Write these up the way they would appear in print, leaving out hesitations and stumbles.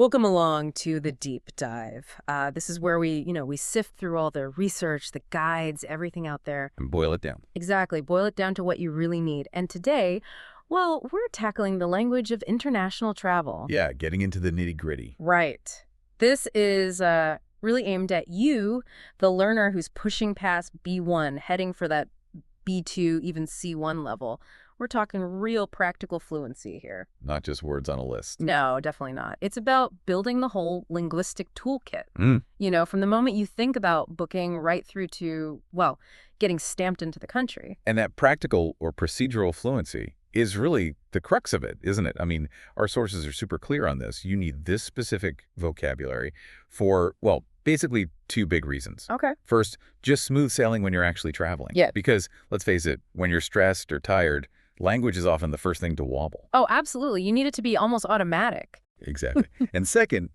Welcome along to the deep dive. This is where we sift through all the research, the guides, everything out there. And boil it down. Exactly. Boil it down to what you really need. And today, well, we're tackling the language of international travel. Yeah, getting into the nitty-gritty. Right. This is really aimed at you, the learner who's pushing past B1, heading for that B2, even C1 level. We're talking real practical fluency here. Not just words on a list. No, definitely not. It's about building the whole linguistic toolkit. Mm. From the moment you think about booking right through to, well, getting stamped into the country. And that practical or procedural fluency is really the crux of it, isn't it? I mean, our sources are super clear on this. You need this specific vocabulary for, well, basically two big reasons. Okay. First, just smooth sailing when you're actually traveling. Yeah. Because, let's face it, when you're stressed or tired, language is often the first thing to wobble. Oh, absolutely. You need it to be almost automatic. Exactly. And second,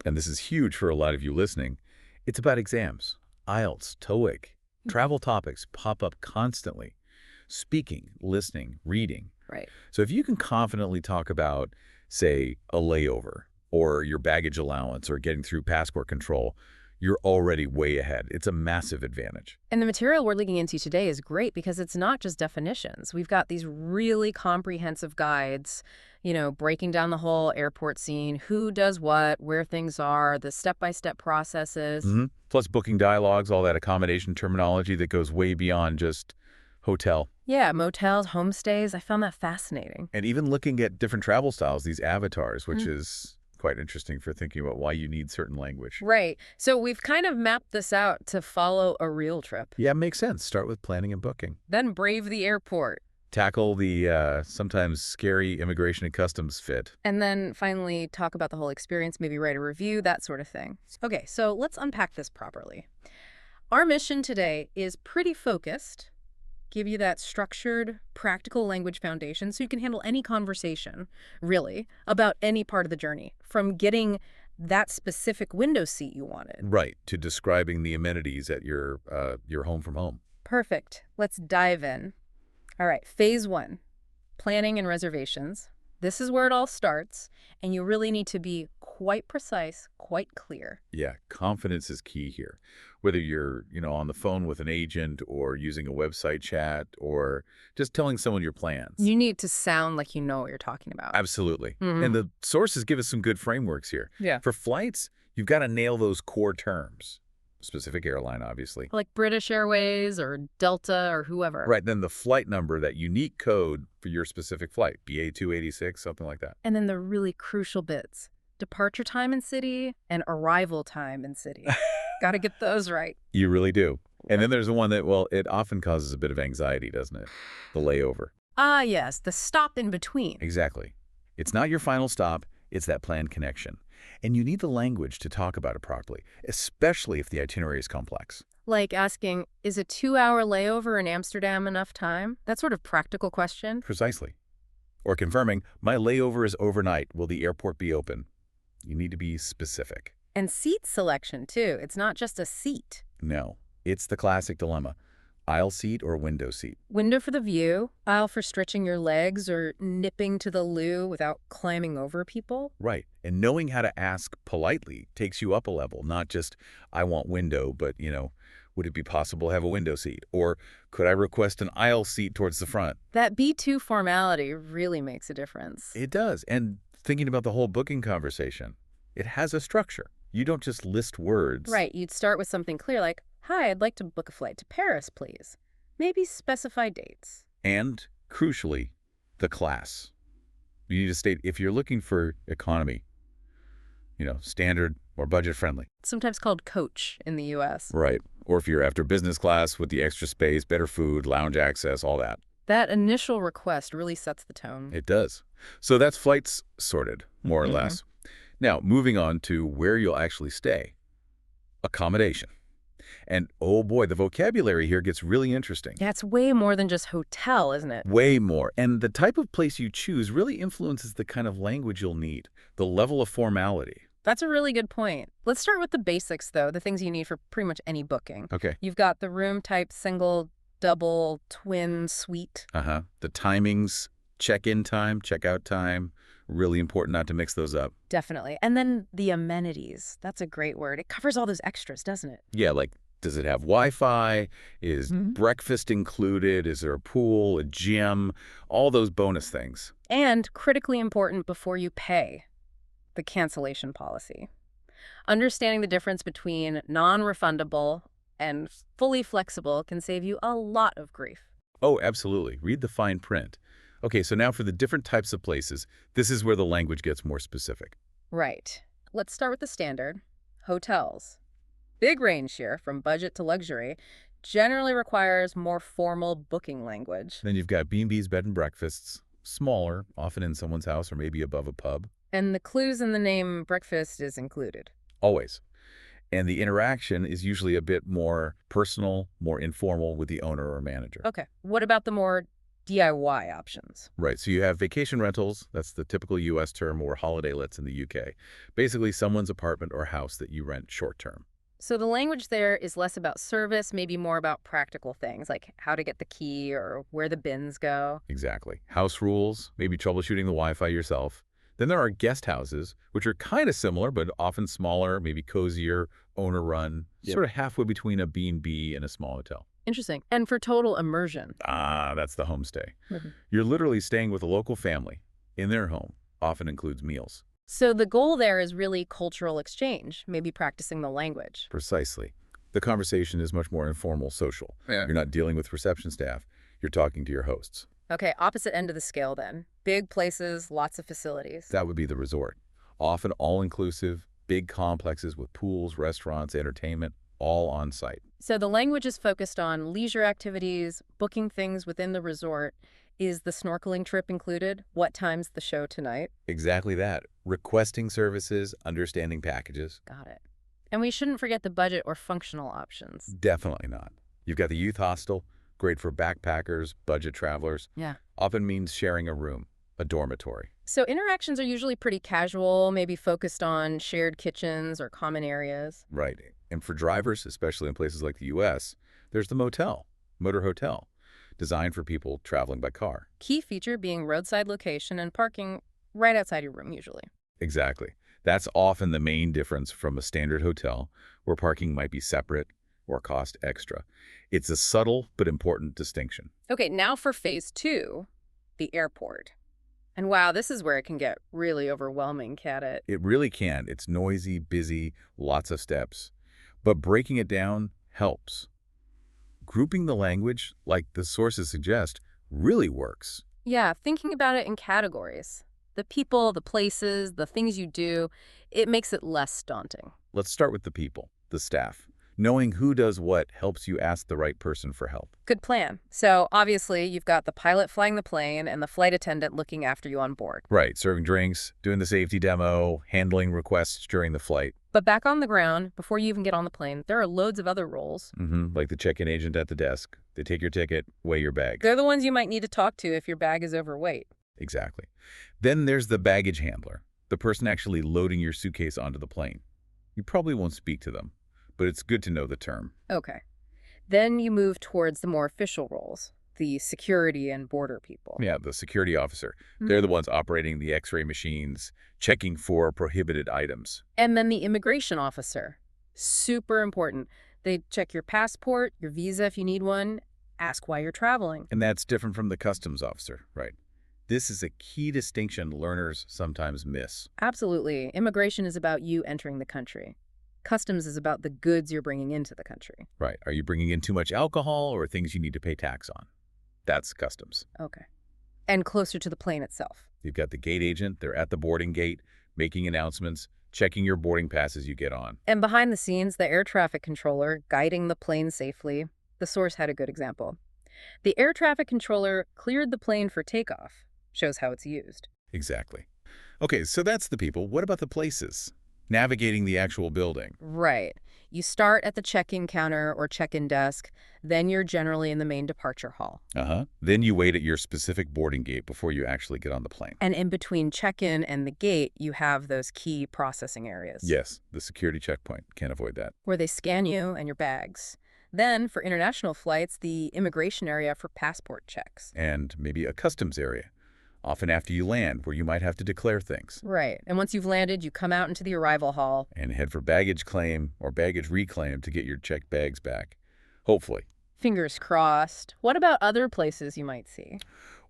and this is huge for a lot of you listening, it's about exams. IELTS, TOEIC, travel topics pop up constantly. Speaking, listening, reading. Right. So if you can confidently talk about, say, a layover or your baggage allowance or getting through passport control, you're already way ahead. It's a massive advantage. And the material we're looking into today is great because it's not just definitions. We've got these really comprehensive guides, breaking down the whole airport scene, who does what, where things are, the step-by-step processes. Mm-hmm. Plus booking dialogues, all that accommodation terminology that goes way beyond just hotel. Yeah, motels, homestays. I found that fascinating. And even looking at different travel styles, these avatars, which is quite interesting for thinking about why you need certain language. Right. So we've kind of mapped this out to follow a real trip. Yeah, makes sense. Start with planning and booking. Then brave the airport. Tackle the sometimes scary immigration and customs fit. And then finally talk about the whole experience, maybe write a review, that sort of thing. Okay, so let's unpack this properly. Our mission today is pretty focused. Give you that structured, practical language foundation so you can handle any conversation, really, about any part of the journey, from getting that specific window seat you wanted. Right, to describing the amenities at your home from home. Perfect. Let's dive in. All right, phase 1, planning and reservations. This is where it all starts, and you really need to be quite precise, quite clear. Yeah, confidence is key here. Whether you're, on the phone with an agent or using a website chat or just telling someone your plans. You need to sound like you know what you're talking about. Absolutely. Mm-hmm. And the sources give us some good frameworks here. Yeah. For flights, you've got to nail those core terms. Specific airline, obviously. Like British Airways or Delta or whoever. Right, then the flight number, that unique code for your specific flight, BA286, something like that. And then the really crucial bits. Departure time in city and arrival time in city. Got to get those right. You really do. And then there's the one that, well, it often causes a bit of anxiety, doesn't it? The layover. Ah, yes, the stop in between. Exactly. It's not your final stop, it's that planned connection. And you need the language to talk about it properly, especially if the itinerary is complex. Like asking, is a 2-hour layover in Amsterdam enough time? That sort of practical question. Precisely. Or confirming, my layover is overnight. Will the airport be open? You need to be specific. And seat selection, too. It's not just a seat. No, it's the classic dilemma. Aisle seat or window seat? Window for the view, aisle for stretching your legs or nipping to the loo without climbing over people. Right. And knowing how to ask politely takes you up a level, not just, I want window, but, would it be possible to have a window seat? Or could I request an aisle seat towards the front? That B2 formality really makes a difference. It does. And thinking about the whole booking conversation, it has a structure. You don't just list words. Right. You'd start with something clear like, hi, I'd like to book a flight to Paris, please. Maybe specify dates. And, crucially, the class. You need to state if you're looking for economy, standard or budget-friendly. Sometimes called coach in the U.S. Right. Or if you're after business class with the extra space, better food, lounge access, all that. That initial request really sets the tone. It does. So that's flights sorted, more or less. Now, moving on to where you'll actually stay. Accommodation. And oh boy, the vocabulary here gets really interesting. Yeah, it's way more than just hotel, isn't it? Way more. And the type of place you choose really influences the kind of language you'll need, the level of formality. That's a really good point. Let's start with the basics, though, the things you need for pretty much any booking. Okay. You've got the room type, single, double, twin, suite. The timings, check-in time, check-out time, Really important not to mix those up. Definitely. And then the amenities. That's a great word. It covers all those extras, doesn't it? Yeah, like, does it have Wi-Fi? Is Mhm. breakfast included? Is there a pool, a gym? All those bonus things. And critically important before you pay, the cancellation policy. Understanding the difference between non-refundable and fully flexible can save you a lot of grief. Oh, absolutely. Read the fine print. Okay, so now for the different types of places, this is where the language gets more specific. Right. Let's start with the standard. Hotels. Big range here, from budget to luxury, generally requires more formal booking language. Then you've got B&B's bed and breakfasts, smaller, often in someone's house or maybe above a pub. And the clues in the name breakfast is included. Always. And the interaction is usually a bit more personal, more informal with the owner or manager. Okay, what about the more DIY options? Right, so you have vacation rentals, that's the typical U.S. term, or holiday lets in the U.K. Basically, someone's apartment or house that you rent short-term. So the language there is less about service, maybe more about practical things, like how to get the key or where the bins go. Exactly. House rules, maybe troubleshooting the Wi-Fi yourself. Then there are guest houses, which are kind of similar, but often smaller, maybe cozier, owner-run, sort of halfway between a B&B and a small hotel. Interesting. And for total immersion. Ah, that's the homestay. Mhm. You're literally staying with a local family in their home, often includes meals. So the goal there is really cultural exchange, maybe practicing the language. Precisely. The conversation is much more informal, social. Yeah. You're not dealing with reception staff. You're talking to your hosts. Okay, opposite end of the scale then. Big places, lots of facilities. That would be the resort. Often all-inclusive, big complexes with pools, restaurants, entertainment, all on site. So the language is focused on leisure activities, booking things within the resort. Is the snorkeling trip included? What time's the show tonight? Exactly that. Requesting services, understanding packages. Got it. And we shouldn't forget the budget or functional options. Definitely not. You've got the youth hostel, great for backpackers, budget travelers. Yeah. Often means sharing a room, a dormitory. So interactions are usually pretty casual, maybe focused on shared kitchens or common areas. Right. And for drivers, especially in places like the U.S., there's the motor hotel, designed for people traveling by car. Key feature being roadside location and parking right outside your room usually. Exactly. That's often the main difference from a standard hotel, where parking might be separate or cost extra. It's a subtle but important distinction. Okay, now for phase 2, the airport. And wow, this is where it can get really overwhelming, can't it? It really can. It's noisy, busy, lots of steps. But breaking it down helps. Grouping the language, like the sources suggest, really works. Yeah, thinking about it in categories. The people, the places, the things you do, it makes it less daunting. Let's start with the people, the staff. Knowing who does what helps you ask the right person for help. Good plan. So obviously you've got the pilot flying the plane and the flight attendant looking after you on board. Right, serving drinks, doing the safety demo, handling requests during the flight. But back on the ground, before you even get on the plane, there are loads of other roles. Like the check-in agent at the desk. They take your ticket, weigh your bag. They're the ones you might need to talk to if your bag is overweight. Exactly. Then there's the baggage handler, the person actually loading your suitcase onto the plane. You probably won't speak to them, but it's good to know the term. Okay. Then you move towards the more official roles, the security and border people. Yeah, the security officer. They're the ones operating the X-ray machines, checking for prohibited items. And then the immigration officer. Super important. They check your passport, your visa if you need one, ask why you're traveling. And that's different from the customs officer, right? This is a key distinction learners sometimes miss. Absolutely. Immigration is about you entering the country. Customs is about the goods you're bringing into the country. Right. Are you bringing in too much alcohol or things you need to pay tax on? That's customs. Okay. And closer to the plane itself. You've got the gate agent. They're at the boarding gate, making announcements, checking your boarding pass as you get on. And behind the scenes, the air traffic controller guiding the plane safely. The source had a good example. The air traffic controller cleared the plane for takeoff. Shows how it's used. Exactly. Okay, so that's the people. What about the places? Navigating the actual building. Right. You start at the check-in counter or check-in desk, then you're generally in the main departure hall. Then you wait at your specific boarding gate before you actually get on the plane. And in between check-in and the gate, you have those key processing areas. Yes, the security checkpoint. Can't avoid that. Where they scan you and your bags. Then, for international flights, the immigration area for passport checks. And maybe a customs area. often after you land, where you might have to declare things. Right. And once you've landed, you come out into the arrival hall. And head for baggage claim or baggage reclaim to get your checked bags back. Hopefully. Fingers crossed. What about other places you might see?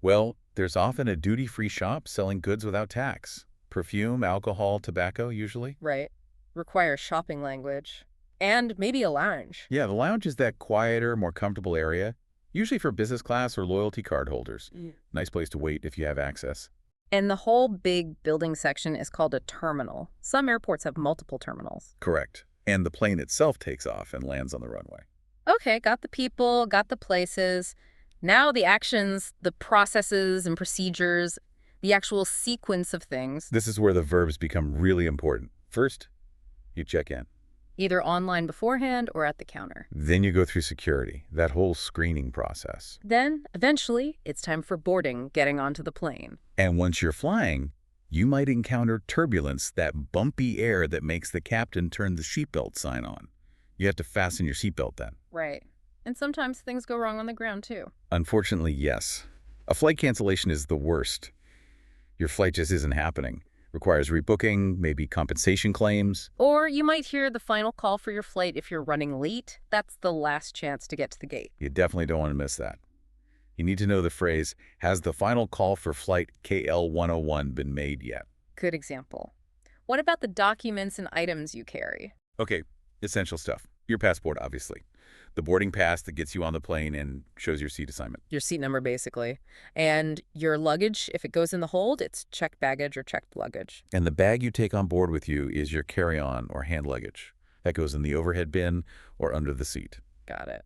Well, there's often a duty-free shop selling goods without tax. Perfume, alcohol, tobacco, usually. Right. Requires shopping language. And maybe a lounge. Yeah, the lounge is that quieter, more comfortable area, usually for business class or loyalty card holders. Nice place to wait if you have access. And the whole big building section is called a terminal. Some airports have multiple terminals. Correct. And the plane itself takes off and lands on the runway. Okay, got the people, got the places. Now the actions, the processes and procedures, the actual sequence of things. This is where the verbs become really important. First, you check in. Either online beforehand or at the counter. Then you go through security, that whole screening process. Then, eventually, it's time for boarding, getting onto the plane. And once you're flying, you might encounter turbulence, that bumpy air that makes the captain turn the seatbelt sign on. You have to fasten your seatbelt then. Right. And sometimes things go wrong on the ground, too. Unfortunately, yes. A flight cancellation is the worst. Your flight just isn't happening. Requires rebooking, maybe compensation claims. Or you might hear the final call for your flight if you're running late. That's the last chance to get to the gate. You definitely don't want to miss that. You need to know the phrase, has the final call for flight KL-101 been made yet? Good example. What about the documents and items you carry? Okay, essential stuff. Your passport, obviously. The boarding pass that gets you on the plane and shows your seat assignment. Your seat number, basically. And your luggage, if it goes in the hold, it's checked baggage or checked luggage. And the bag you take on board with you is your carry-on or hand luggage. That goes in the overhead bin or under the seat. Got it.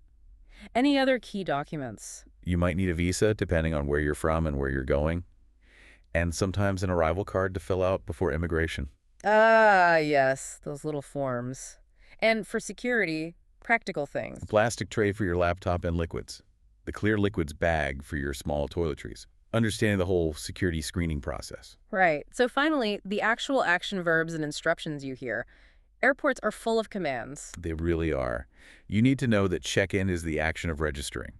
Any other key documents? You might need a visa depending on where you're from and where you're going. And sometimes an arrival card to fill out before immigration. Ah, yes, those little forms. And for security, practical things. A plastic tray for your laptop and liquids. The clear liquids bag for your small toiletries. Understanding the whole security screening process. Right. So finally, the actual action verbs and instructions you hear. Airports are full of commands. They really are. You need to know that check-in is the action of registering.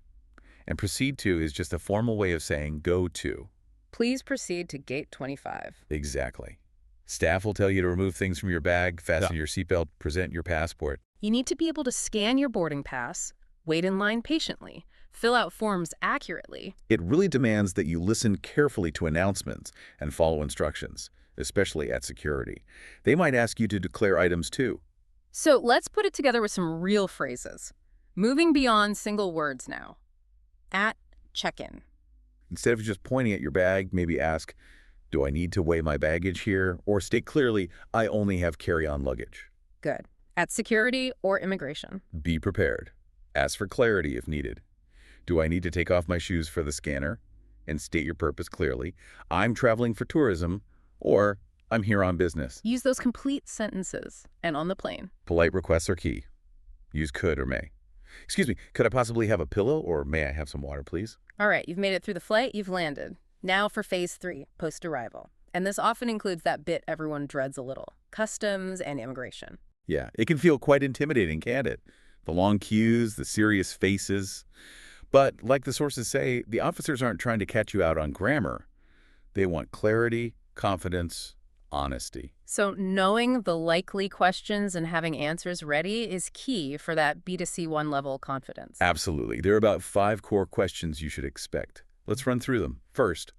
And proceed to is just a formal way of saying go to. Please proceed to gate 25. Exactly. Staff will tell you to remove things from your bag, fasten your seatbelt, present your passport. You need to be able to scan your boarding pass, wait in line patiently, fill out forms accurately. It really demands that you listen carefully to announcements and follow instructions, especially at security. They might ask you to declare items too. So let's put it together with some real phrases. Moving beyond single words now. At check-in. Instead of just pointing at your bag, maybe ask, do I need to weigh my baggage here? Or state clearly, I only have carry-on luggage. Good. At security or immigration. Be prepared. Ask for clarity if needed. Do I need to take off my shoes for the scanner? And state your purpose clearly. I'm traveling for tourism, or I'm here on business. Use those complete sentences. And on the plane. Polite requests are key. Use could or may. Excuse me, could I possibly have a pillow, or may I have some water, please? All right, you've made it through the flight, you've landed. Now for phase 3, post-arrival. And this often includes that bit everyone dreads a little. Customs and immigration. Yeah, it can feel quite intimidating, can't it? The long queues, the serious faces. But like the sources say, the officers aren't trying to catch you out on grammar. They want clarity, confidence, honesty. So knowing the likely questions and having answers ready is key for that B2C1 level confidence. Absolutely. There are about 5 core questions you should expect. Let's run through them. First,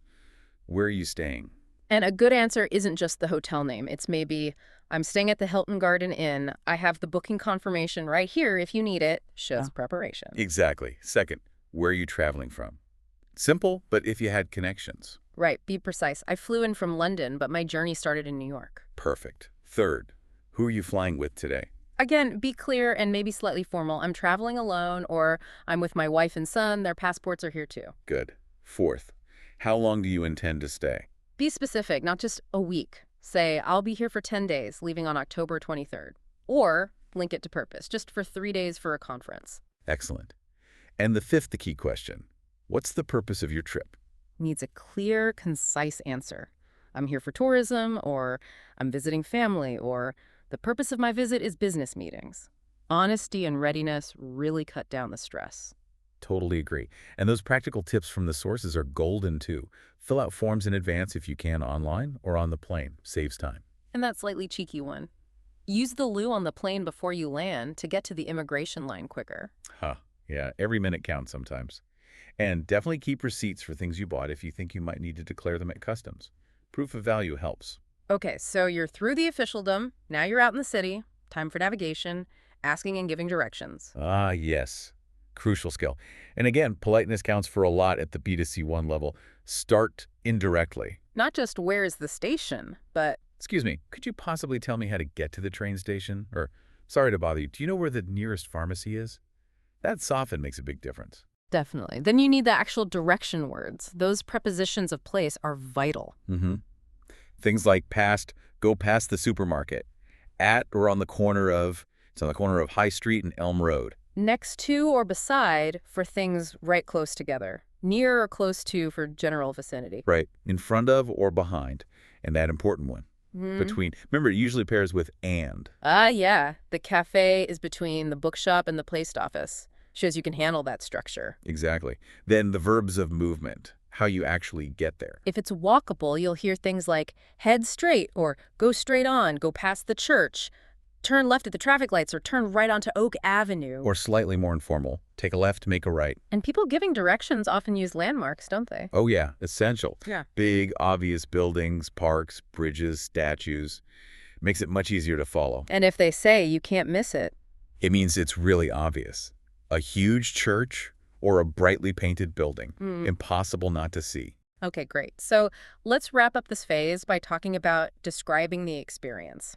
where are you staying? And a good answer isn't just the hotel name. It's maybe, I'm staying at the Hilton Garden Inn. I have the booking confirmation right here if you need it. Shows preparation. Exactly. Second, where are you traveling from? Simple, but if you had connections. Right, be precise. I flew in from London, but my journey started in New York. Perfect. Third, who are you flying with today? Again, be clear and maybe slightly formal. I'm traveling alone, or I'm with my wife and son. Their passports are here too. Good. Fourth, how long do you intend to stay? Be specific, not just a week. Say, I'll be here for 10 days, leaving on October 23rd. Or link it to purpose, just for 3 days for a conference. Excellent. And the fifth, the key question, what's the purpose of your trip? Needs a clear, concise answer. I'm here for tourism, or I'm visiting family, or the purpose of my visit is business meetings. Honesty and readiness really cut down the stress. Totally agree. And those practical tips from the sources are golden too. Fill out forms in advance if you can online or on the plane. Saves time. And that slightly cheeky one. Use the loo on the plane before you land to get to the immigration line quicker. Huh. Yeah, every minute counts sometimes. And definitely keep receipts for things you bought if you think you might need to declare them at customs. Proof of value helps. Okay, so you're through the officialdom. Now you're out in the city. Time for navigation, asking and giving directions. Ah, yes. Crucial skill. And again, politeness counts for a lot at the B2C1 level. Start indirectly. Not just where is the station, but Excuse me, could you possibly tell me how to get to the train station? Or, sorry to bother you, do you know where the nearest pharmacy is? That often makes a big difference. definitely. Then you need the actual direction words. Those prepositions of place are vital. Mm-hmm. Things like go past the supermarket. At or on the corner of, it's on the corner of High Street and Elm Road. Next to or beside for things right close together. Near or close to for general vicinity. Right. In front of or behind. And that important one. Between. Remember, it usually pairs with and. Yeah. The cafe is between the bookshop and the post office. Shows you can handle that structure. Exactly. Then the verbs of movement, how you actually get there. If it's walkable, you'll hear things like head straight or go straight on, go past the church, turn left at the traffic lights or turn right onto Oak Avenue. Or slightly more informal, take a left, make a right. And people giving directions often use landmarks, don't they? Oh yeah, essential. Yeah. Big, obvious buildings, parks, bridges, statues. Makes it much easier to follow. And if they say you can't miss it. It means it's really obvious. A huge church or a brightly painted building. Impossible not to see. Okay, great. So let's wrap up this phase by talking about describing the experience.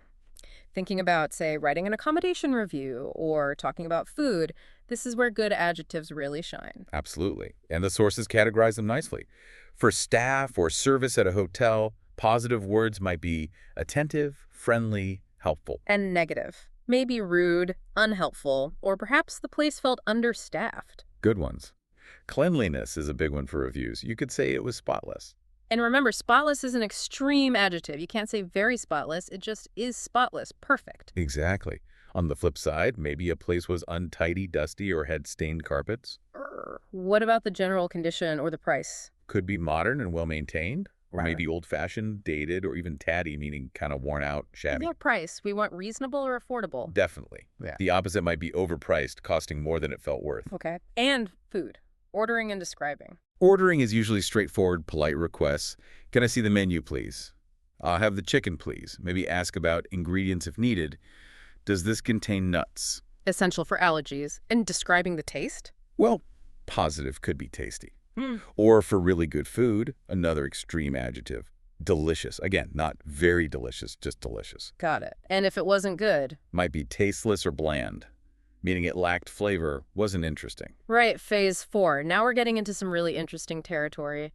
Thinking about, say, writing an accommodation review or talking about food, this is where good adjectives really shine. Absolutely. And the sources categorize them nicely. For staff or service at a hotel, positive words might be attentive, friendly, helpful. And negative. Maybe rude, unhelpful, or perhaps the place felt understaffed. Good ones. Cleanliness is a big one for reviews. You could say it was spotless. And remember, spotless is an extreme adjective. You can't say very spotless. It just is spotless. Perfect. Exactly. On the flip side, maybe a place was untidy, dusty, or had stained carpets. What about the general condition or the price? Could be modern and well-maintained, or Right. maybe old-fashioned, dated, or even tatty, meaning kind of worn out, shabby. What price? We want reasonable or affordable? Definitely. Yeah. The opposite might be overpriced, costing more than it felt worth. Okay. And food. Ordering and describing. Ordering is usually straightforward, polite requests. Can I see the menu, please? I'll have the chicken, please. Maybe ask about ingredients if needed. Does this contain nuts? Essential for allergies. And describing the taste? Well, positive could be tasty. Or for really good food, another extreme adjective. Delicious. Again, not very delicious, just delicious. Got it. And if it wasn't good? Might be tasteless or bland, meaning it lacked flavor, wasn't interesting. Right, phase 4. Now we're getting into some really interesting territory.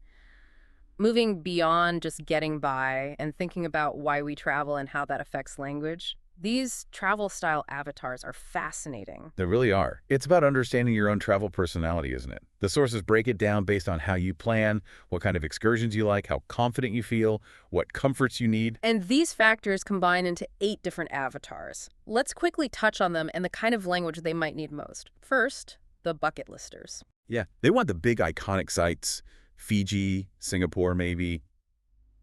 Moving beyond just getting by and thinking about why we travel and how that affects language. These travel-style avatars are fascinating. They really are. It's about understanding your own travel personality, isn't it? The sources break it down based on how you plan, what kind of excursions you like, how confident you feel, what comforts you need. And these factors combine into 8 different avatars. Let's quickly touch on them and the kind of language they might need most. First, the bucket listers. Yeah, they want the big iconic sites, Fiji, Singapore maybe.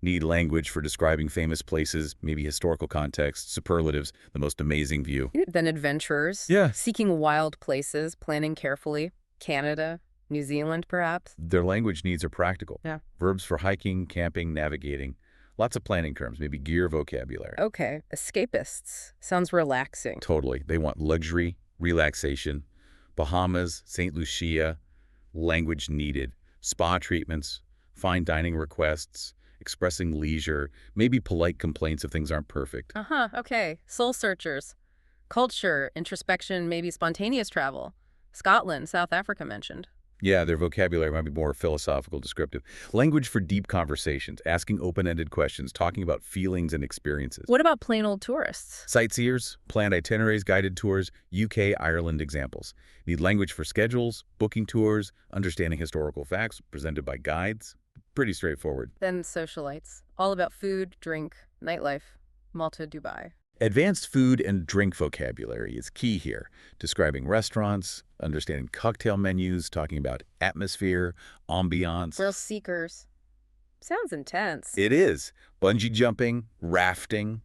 Need language for describing famous places, maybe historical context, superlatives, the most amazing view. Then adventurers. Yeah. Seeking wild places, planning carefully. Canada, New Zealand, perhaps. Their language needs are practical. Yeah. Verbs for hiking, camping, navigating. Lots of planning terms, maybe gear vocabulary. Okay, escapists. Sounds relaxing. Totally. They want luxury, relaxation. Bahamas, St. Lucia, language needed. Spa treatments, fine dining requests, expressing leisure, maybe polite complaints if things aren't perfect. Okay. Soul searchers. Culture, introspection, maybe spontaneous travel. Scotland, South Africa mentioned. Yeah, their vocabulary might be more philosophical, descriptive. Language for deep conversations, asking open-ended questions, talking about feelings and experiences. What about plain old tourists? Sightseers, planned itineraries, guided tours, UK, Ireland examples. Need language for schedules, booking tours, understanding historical facts presented by guides. Pretty straightforward. Then socialites. All about food, drink, nightlife. Malta, Dubai. Advanced food and drink vocabulary is key here, describing restaurants, understanding cocktail menus, talking about atmosphere, ambiance. Thrill seekers. Sounds intense. It is. Bungee jumping, rafting,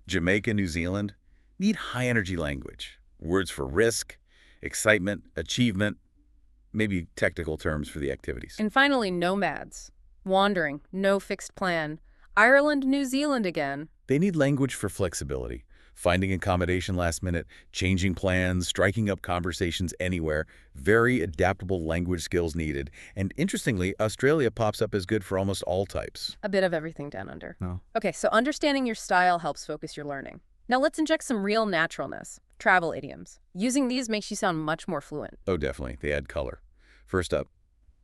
Jamaica, New Zealand need high-energy language. Words for risk, excitement, achievement, maybe technical terms for the activities. And finally, nomads. Wandering, no fixed plan. Ireland, New Zealand again. They need language for flexibility, finding accommodation last minute, changing plans, striking up conversations anywhere. Very adaptable language skills needed. And interestingly, Australia pops up as good for almost all types. A bit of everything down under. No. Okay, so understanding your style helps focus your learning. Now let's inject some real naturalness. Travel idioms. Using these makes you sound much more fluent. Oh, definitely. They add color. First up,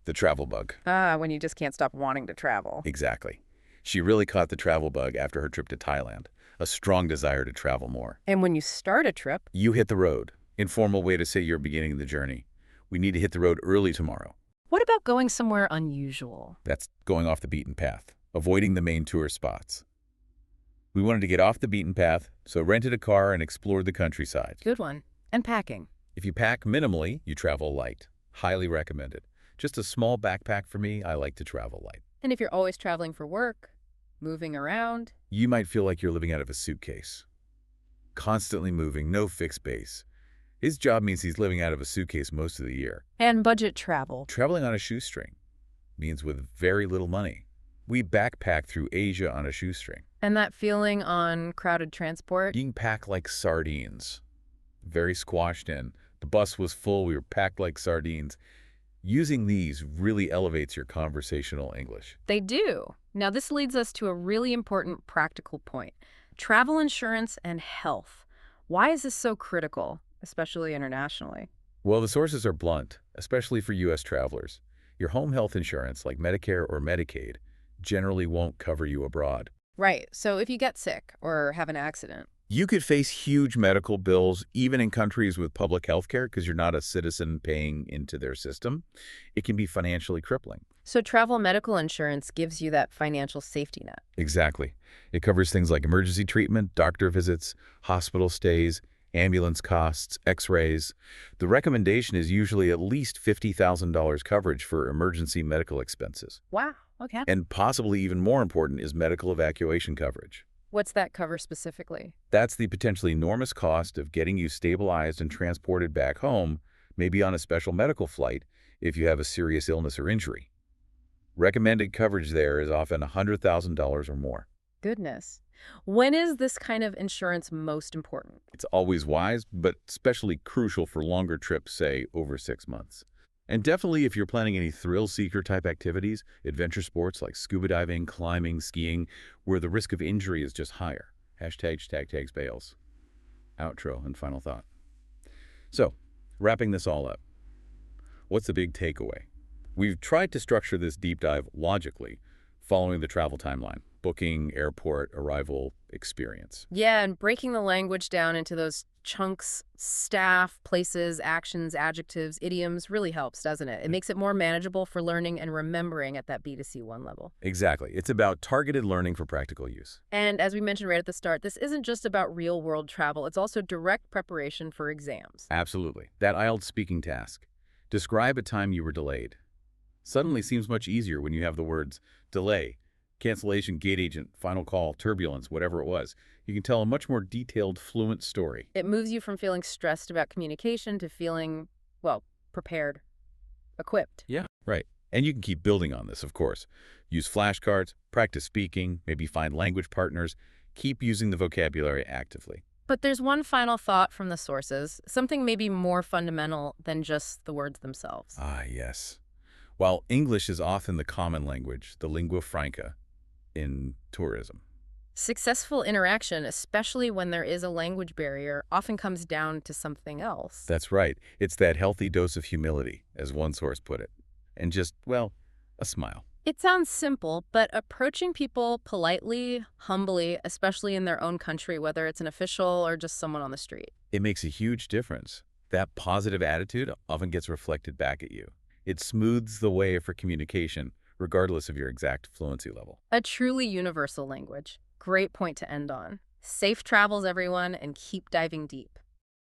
the travel bug. Ah, when you just can't stop wanting to travel. Exactly. She really caught the travel bug after her trip to Thailand, a strong desire to travel more. And when you start a trip, You hit the road. Informal way to say you're beginning the journey. We need to hit the road early tomorrow. what about going somewhere unusual? That's going off the beaten path, avoiding the main tourist spots. We wanted to get off the beaten path, so rented a car and explored the countryside. Good one. And packing. If you pack minimally, you travel light. Highly recommended. Just a small backpack for me, I like to travel light. And if you're always traveling for work, moving around, You might feel like you're living out of a suitcase. Constantly moving, no fixed base. His job means he's living out of a suitcase most of the year. and budget travel. Traveling on a shoestring means with very little money. We backpack through Asia on a shoestring. And that feeling on crowded transport. You can pack like sardines. Very squashed in. The bus was full, we were packed like sardines. Using these really elevates your conversational English. They do. Now, this leads us to a really important practical point. Travel insurance and health. Why is this so critical, especially internationally? Well, the sources are blunt, especially for U.S. travelers. Your home health insurance, like Medicare or Medicaid, generally won't cover you abroad. Right. So if you get sick or have an accident. You could face huge medical bills even in countries with public health care because you're not a citizen paying into their system. It can be financially crippling. So travel medical insurance gives you that financial safety net. Exactly. It covers things like emergency treatment, doctor visits, hospital stays, ambulance costs, x-rays. The recommendation is usually at least $50,000 coverage for emergency medical expenses. Wow. Okay. And possibly even more important is medical evacuation coverage. What's that cover specifically? That's the potentially enormous cost of getting you stabilized and transported back home, maybe on a special medical flight if you have a serious illness or injury. Recommended coverage there is often $100,000 or more. Goodness. When is this kind of insurance most important? It's always wise, but especially crucial for longer trips, say, over 6 months. And definitely if you're planning any thrill-seeker type activities, adventure sports like scuba diving, climbing, skiing, where the risk of injury is just higher. #tags bails. Outro and final thought. So, wrapping this all up, what's the big takeaway? We've tried to structure this deep dive logically, following the travel timeline: booking, airport, arrival, experience. Yeah, and breaking the language down into those chunks, staff, places, actions, adjectives, idioms really helps, doesn't it? It makes it more manageable for learning and remembering at that B2C1 level. Exactly. It's about targeted learning for practical use. And as we mentioned right at the start, this isn't just about real-world travel. It's also direct preparation for exams. Absolutely. That IELTS speaking task. Describe a time you were delayed. Suddenly seems much easier when you have the words delay, cancellation, gate agent, final call, turbulence, whatever it was. You can tell a much more detailed, fluent story. It moves you from feeling stressed about communication to feeling, well, prepared, equipped. Yeah. Right. And you can keep building on this, of course. Use flashcards, practice speaking, maybe find language partners. Keep using the vocabulary actively. But there's one final thought from the sources, something maybe more fundamental than just the words themselves. Ah, yes. While English is often the common language, the lingua franca in tourism. Successful interaction, especially when there is a language barrier, often comes down to something else. That's right. It's that healthy dose of humility, as one source put it. And just, well, a smile. It sounds simple, but approaching people politely, humbly, especially in their own country, whether it's an official or just someone on the street. It makes a huge difference. That positive attitude often gets reflected back at you. It smooths the way for communication, regardless of your exact fluency level. A truly universal language. Great point to end on. Safe travels, everyone, and keep diving deep.